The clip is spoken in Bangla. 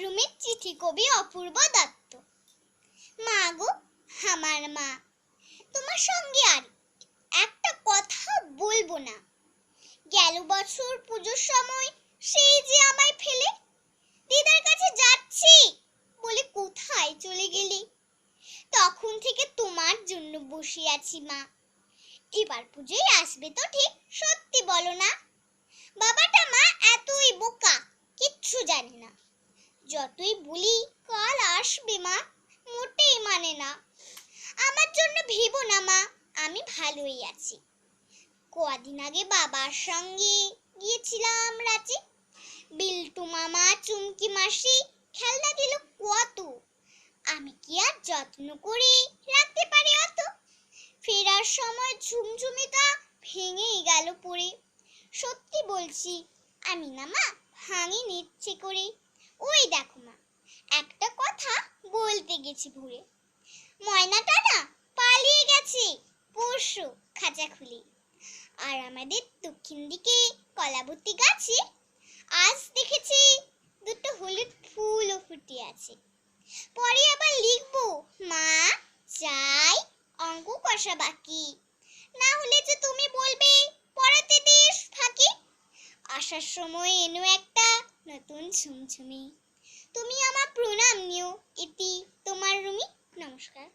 রুমির চিঠি কবি অপূর্ব দত্ত। মা গো, আমার মা, তোমার সঙ্গে আর একটা কথা বলবো না। গেল বছর পুজোর সময় সেই যে আমায় ফেলে দিদার কাছে যাচ্ছি বলে কোথায় চলে গেলে। তখন থেকে তোমার জন্য বসে আছি মা। এবার পুজোয় আসবে তো ঠিক? সত্যি বলো না। বাবাটা মা এতই বোকা, কিচ্ছু জানে না। যতই বলি কাল আসবে মা, মোটেই মানে না। আমার জন্য ভেবো না মা, আমি ভালোই আছি। কদিন আগে বাবার সঙ্গে গিয়েছিলাম রাঁচি। বিল্টু মামা, চুমকি মাসি খেলনা দিল কত, আমি কি আর যত্ন করে রাখতে পারি অত? ফেরার সময় ঝুমঝুমিটা ভেঙেই গেল পড়ে। সত্যি বলছি, আমি না মা ভাঙিনি ইচ্ছে করে। ওই দেখো মা, একটা কথা বলতে গেছি ভুলে। ময়নাটা না পালিয়ে গেছে পরশু খাঁচা খুলে। আর আমাদের দক্ষিণ দিকে কলাবতী গাছে আজ দেখেছি দুটো হলুদ ফুলও ফুটে আছে। পরে আবার লিখবো মা চাই অঙ্ক কষা বাকি, না হলে যে তুমি বলবে পড়াতে দেশ ফাঁকি। আসার সময় এনো একটা নতুন ঝুমঝুমি। তুমি আমার প্রণাম নিও, ইতি তোমার রুমি। নমস্কার।